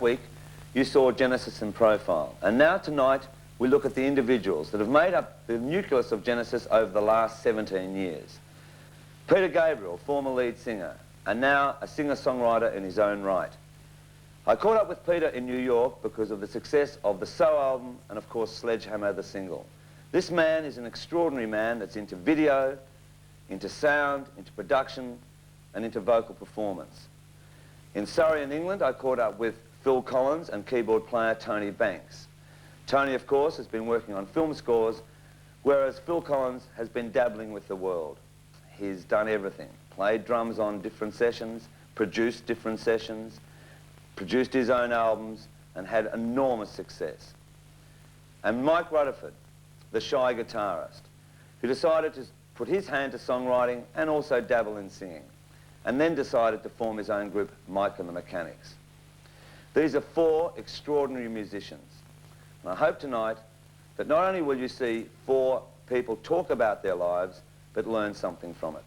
week, you saw Genesis in profile. And now tonight, we look at the individuals that have made up the nucleus of Genesis over the last 17 years. Peter Gabriel, former lead singer, and now a singer-songwriter in his own right. I caught up with Peter in New York because of the success of the So album and, of course, Sledgehammer, the single. This man is an extraordinary man that's into video, into sound, into production, and into vocal performance. In Surrey in England, I caught up with Phil Collins and keyboard player Tony Banks. Tony, of course, has been working on film scores, whereas Phil Collins has been dabbling with the world. He's done everything. Played drums on different sessions, produced different sessions, produced his own albums, and had enormous success. And Mike Rutherford, the shy guitarist, who decided to put his hand to songwriting and also dabble in singing, and then decided to form his own group, Mike and the Mechanics. These are four extraordinary musicians. And I hope tonight that not only will you see four people talk about their lives, but learn something from it.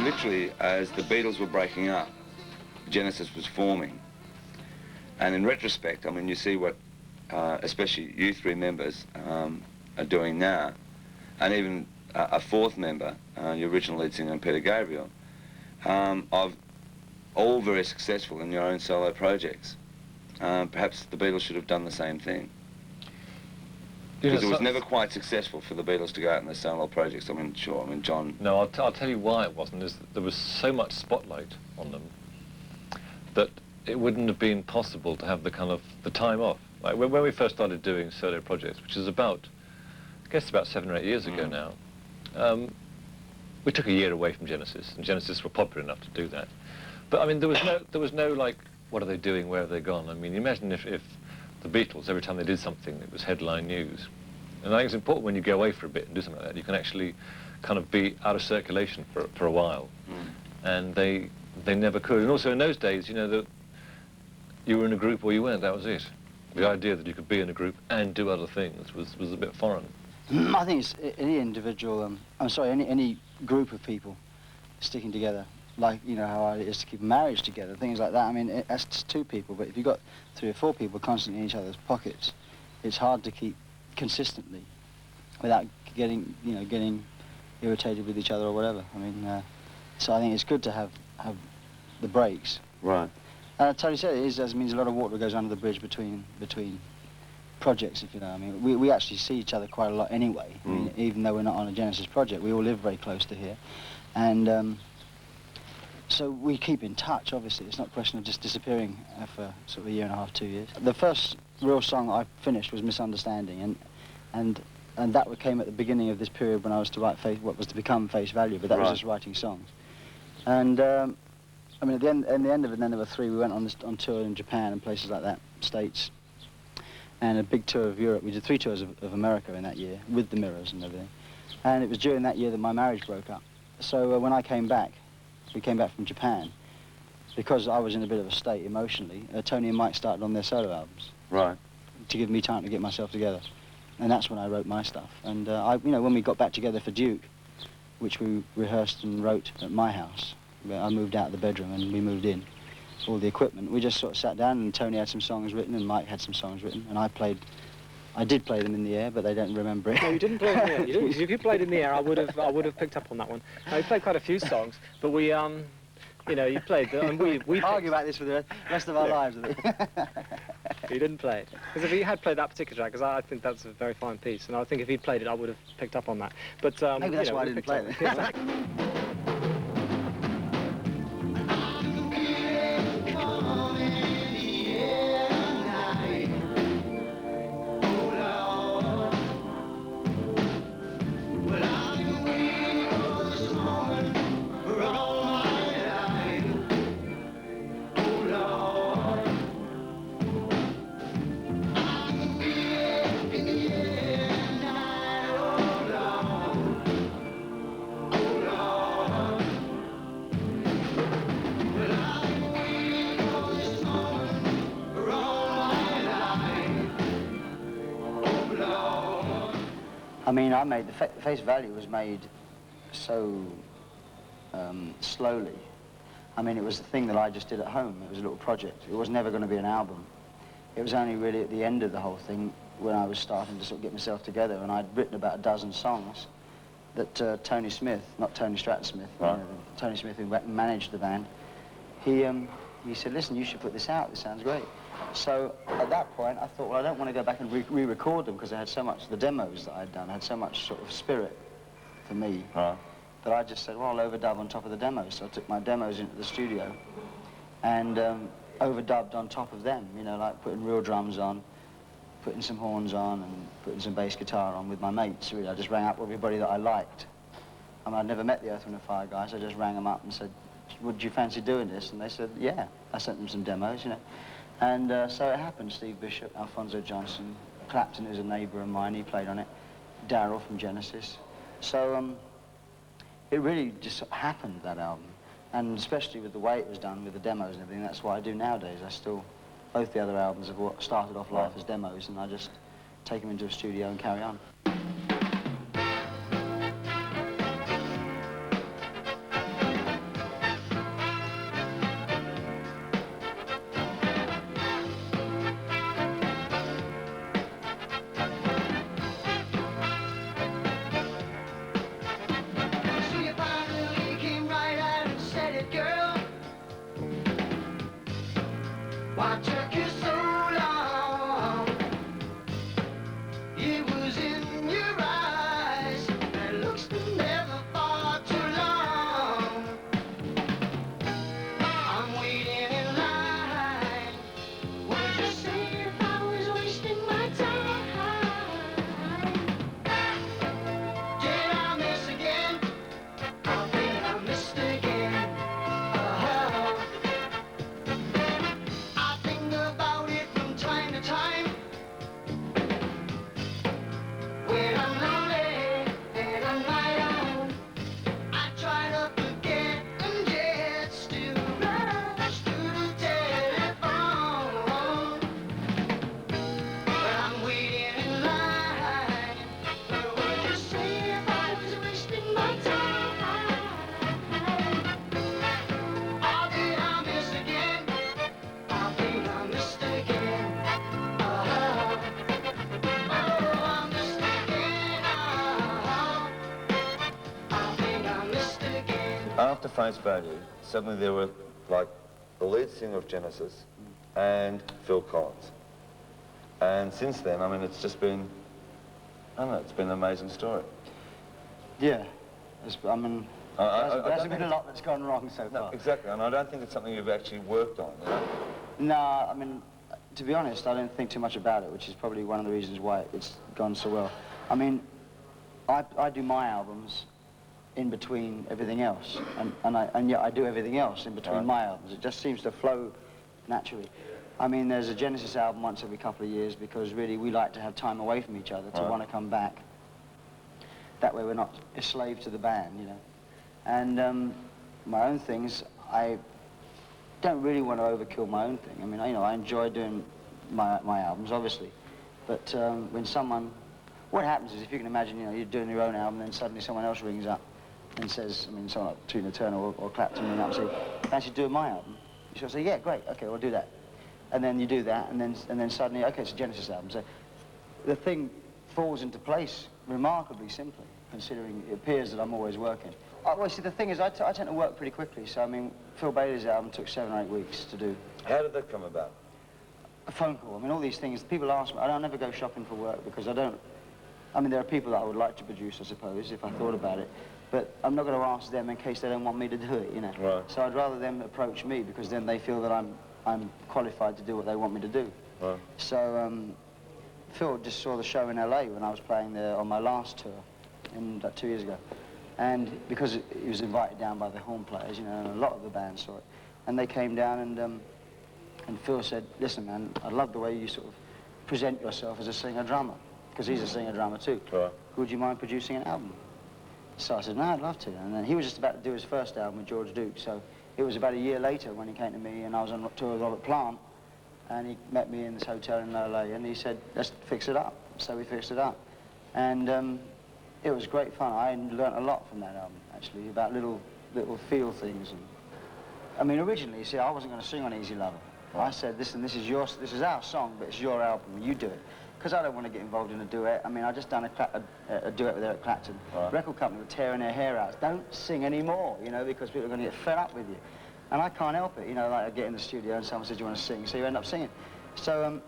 Literally, as the Beatles were breaking up, Genesis was forming. And in retrospect, I mean, you see what especially you three members are doing now, and even a fourth member, your original lead singer, Peter Gabriel, of all very successful in your own solo projects. Perhaps the Beatles should have done the same thing. Because it was never quite successful for the Beatles to go out in their solo projects. I mean, sure, I mean, John... No, I'll tell you why it wasn't, is that there was so much spotlight on them that it wouldn't have been possible to have the kind of, the time off. Like when we first started doing solo projects, which is about, I guess about 7 or 8 years ago now, we took a year away from Genesis, and Genesis were popular enough to do that. But I mean, there was no like, what are they doing, where have they gone? I mean, imagine if the Beatles, every time they did something, it was headline news. And I think it's important when you go away for a bit and do something like that, you can actually kind of be out of circulation for a while. And they never could. And also in those days, you know, that you were in a group or you weren't, that was it. The idea that you could be in a group and do other things was a bit foreign. I think it's any individual, any group of people sticking together, like, you know, how hard it is to keep a marriage together, things like that. I mean, that's just 2 people, but if you've got 3 or 4 people constantly in each other's pockets, it's hard to keep consistently without getting irritated with each other or whatever. I mean, so I think it's good to have the breaks. Right. And I totally said it means a lot of water goes under the bridge between projects, if you know. I mean, we actually see each other quite a lot anyway. I mean, even though we're not on a Genesis project, we all live very close to here, and so we keep in touch. Obviously, it's not a question of just disappearing for sort of a year and a half, 2 years. The first real song I finished was Misunderstanding, and that came at the beginning of this period when I was to write what was to become Face Value, but that was just writing songs. And I mean, at the end of it, then there were 3. We went on tour in Japan and places like that, States, and a big tour of Europe. We did 3 tours of America in that year, with the Mirrors and everything. And it was during that year that my marriage broke up. So when I came back, we came back from Japan, because I was in a bit of a state emotionally, Tony and Mike started on their solo albums. Right. To give me time to get myself together. And that's when I wrote my stuff. And when we got back together for Duke, which we rehearsed and wrote at my house, I moved out of the bedroom and we moved in, all the equipment. We just sort of sat down, and Tony had some songs written and Mike had some songs written, and I did play them in the air, but they don't remember it. No, you didn't play in the air. If you played in the air, I would have picked up on that one. No, you played quite a few songs, but we, you know, you played them, and we argue about this for the rest of our lives. I think. You didn't play it, because if he had played that particular track, because I think that's a very fine piece, and I think if he'd played it, I would have picked up on that. But maybe that's why I didn't play it. I mean, I made, the Face Value was made so slowly. I mean, it was a thing that I just did at home. It was a little project. It was never going to be an album. It was only really at the end of the whole thing when I was starting to sort of get myself together, and I'd written about a dozen songs that Tony Smith, not Tony Stratton Smith, right. Tony Smith, who managed the band, he said, listen, you should put this out. This sounds great. So at that point, I thought, well, I don't want to go back and re-record them because I had so much, the demos that I'd done had so much sort of spirit for me. Right. That I just said, well, I'll overdub on top of the demos. So I took my demos into the studio and overdubbed on top of them, you know, like putting real drums on, putting some horns on and putting some bass guitar on with my mates, really. I just rang up everybody that I liked. I mean, I'd never met the Earth, Wind & Fire guys. I just rang them up and said, would you fancy doing this? And they said, yeah. I sent them some demos, you know. And so it happened. Steve Bishop, Alphonso Johnson, Clapton, who's a neighbour of mine, he played on it. Darryl from Genesis. So it really just happened, that album. And especially with the way it was done, with the demos and everything, that's what I do nowadays. I still, both the other albums have started off life as demos, and I just take them into a studio and carry on. What took you so long? It was in your eyes. That looks never far too long. I'm waiting in line. Would you say if I was wasting my time? Did I miss again? I think I missed again. After Face Value, suddenly there were, like, the lead singer of Genesis and Phil Collins. And since then, I mean, it's just been, I don't know, it's been an amazing story. Yeah. I mean, there's been a lot that's gone wrong so far. No, exactly, and I don't think it's something you've actually worked on, you know? No, I mean, to be honest, I don't think too much about it, which is probably one of the reasons why it's gone so well. I mean, I do my albums in between everything else, and yet I do everything else in between my albums. It just seems to flow naturally. I mean, there's a Genesis album once every couple of years because really we like to have time away from each other to want to come back. That way we're not a slave to the band, you know. And my own things, I don't really want to overkill my own thing. I mean, you know, I enjoy doing my albums, obviously, but when someone, what happens is, if you can imagine, you know, you're doing your own album, then suddenly someone else rings up and says, I mean, someone like Tina Turner or Clapton ring up and say, fancy doing my album? You sort of say, yeah, great, okay, we'll do that. And then you do that, and then suddenly, okay, it's a Genesis album. So the thing falls into place remarkably simply, considering it appears that I'm always working. Well, see, the thing is, I tend to work pretty quickly. So, I mean, Phil Bailey's album took 7 or 8 weeks to do. How did that come about? A phone call. I mean, all these things, people ask me, I don't ever go shopping for work because I don't, I mean, there are people that I would like to produce, I suppose, if I thought about it. But I'm not going to ask them in case they don't want me to do it, you know. Right. So I'd rather them approach me because then they feel that I'm qualified to do what they want me to do. Right. So Phil just saw the show in LA when I was playing there on my last tour, about 2 years ago. And because he was invited down by the horn players, you know, and a lot of the band saw it. And they came down and Phil said, listen, man, I love the way you sort of present yourself as a singer-drummer, because he's a singer-drummer too. Right. Would you mind producing an album? So I said, no, I'd love to. And then he was just about to do his first album with George Duke, so it was about a year later when he came to me, and I was on tour with Robert Plant, and he met me in this hotel in LA, and he said, let's fix it up. So we fixed it up. And It was great fun. I learnt a lot from that album, actually, about little feel things. And, I mean, originally, see, I wasn't going to sing on Easy Lover. Right. I said, listen, this is our song, but it's your album, you do it. Because I don't want to get involved in a duet. I mean, I just done a duet with Eric Clapton. Right. Record company were tearing their hair out. Don't sing anymore, you know, because people are going to get fed up with you. And I can't help it, you know, like I get in the studio and someone says, do you want to sing? So you end up singing. So,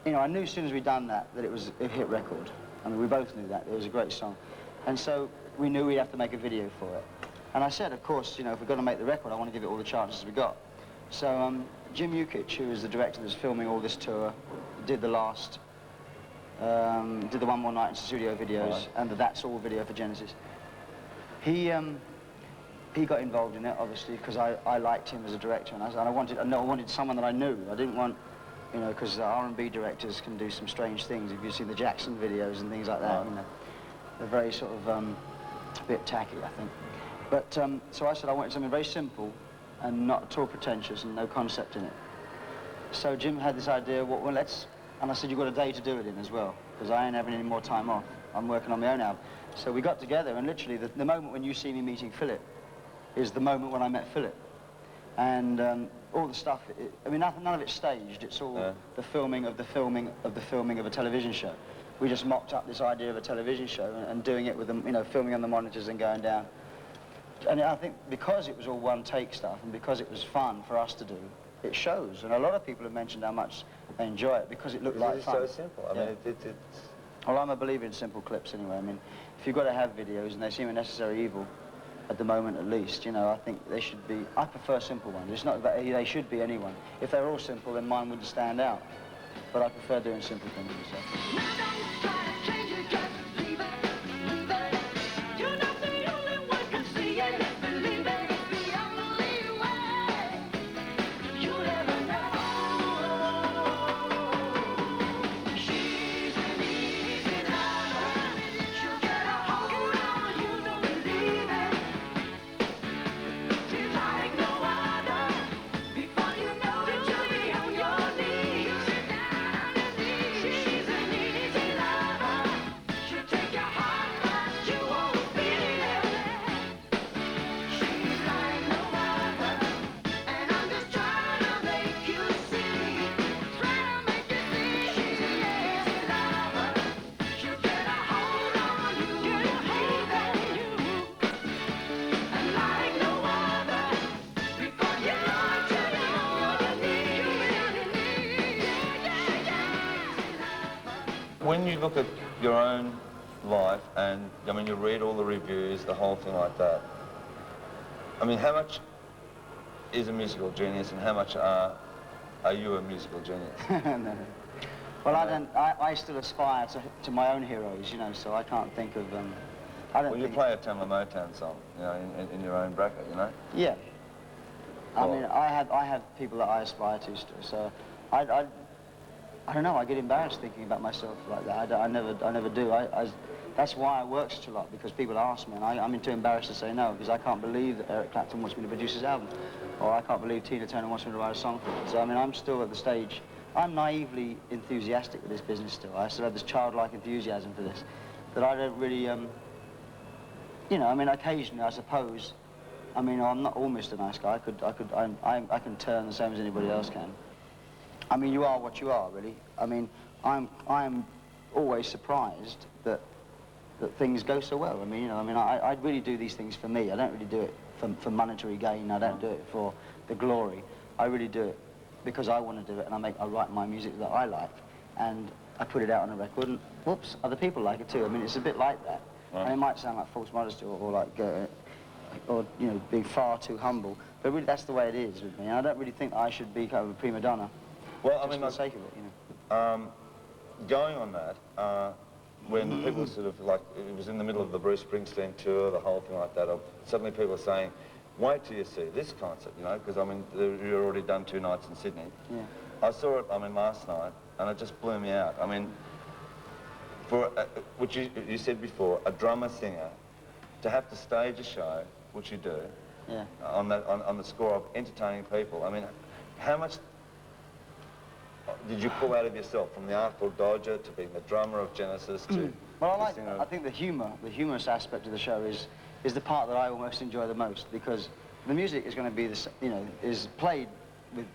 you know, I knew as soon as we'd done that it was a hit record. I mean, we both knew that. It was a great song. And so we knew we'd have to make a video for it. And I said, of course, you know, if we're going to make the record, I want to give it all the chances we got. So Jim Yukich, who is the director that's filming all this tour, did the last, did the One More Night in Studio videos, Right. and the That's All video for Genesis. He got involved in it, obviously, because I liked him as a director, and I wanted someone that I knew. I didn't want, you know, because R&B directors can do some strange things. If you've seen the Jackson videos and things like that, Right. you know, they're very sort of a bit tacky, I think. But so I said I wanted something very simple and not at all pretentious and no concept in it. So Jim had this idea, well, and I said, you've got a day to do it in as well, because I ain't having any more time off. I'm working on my own album. So we got together, and literally the moment when you see me meeting Philip is the moment when I met Philip. And all the stuff, I mean, none of it's staged. It's all the filming of the filming of the filming of a television show. We just mocked up this idea of a television show and doing it with them, you know, filming on the monitors and going down. And I think because it was all one take stuff and because it was fun for us to do, it shows. And a lot of people have mentioned how much they enjoy it because it looked like It's fun. so simple. I mean, it's... Well, I'm a believer in simple clips anyway. I mean, if you've got to have videos and they seem a necessary evil, at the moment at least, you know, I think they should be, I prefer simple ones. It's not that they should be anyone. If they're all simple, then mine wouldn't stand out. But I prefer doing simple things myself. When you look at your own life and, I mean, you read all the reviews, the whole thing like that, I mean, how much is a musical genius and how much are you a musical genius? No. Well, I still aspire to my own heroes, you know, so I can't think of, I don't Well, you think... play a Tamla Motown song, you know, in your own bracket, you know? Yeah. I Well- mean, I have people that I aspire to still, so I don't know, I get embarrassed thinking about myself like that. I never do. That's why I work such a lot, because people ask me, and I'm too embarrassed to say no, because I can't believe that Eric Clapton wants me to produce his album, or I can't believe Tina Turner wants me to write a song for it. So, I mean, I'm still at the stage, I'm naively enthusiastic with this business still. I still have this childlike enthusiasm for this, that I don't really, you know, I mean, occasionally, I suppose, I mean, I'm not all Mr. Nice Guy. I can turn the same as anybody else can. I mean, you are what you are, really. I mean, I'm always surprised that things go so well. I mean, you know, I really do these things for me. I don't really do it for monetary gain. I don't do it for the glory. I really do it because I want to do it, and I write my music that I like, and I put it out on a record, and whoops, other people like it too. I mean, it's a bit like that. Right. And it might sound like false modesty or like, or you know, being far too humble, but really that's the way it is with me. And I don't really think I should be kind of a prima donna. Well, I Just mean, for the sake of it, you know. going on that, when people sort of like, it was in the middle of the Bruce Springsteen tour, the whole thing like that, suddenly people are saying, wait till you see this concert, you know, because I mean, you've already done 2 nights in Sydney. Yeah. I saw it, I mean, last night, and it just blew me out. I mean, for, which you said before, a drummer-singer, to have to stage a show, which you do, Yeah. on the score of entertaining people, I mean, how much did you pull out of yourself, from the Artful Dodger to being the drummer of Genesis to... Well, the singer of- I think the humorous aspect of the show is the part that I almost enjoy the most, because the music is going to be is played with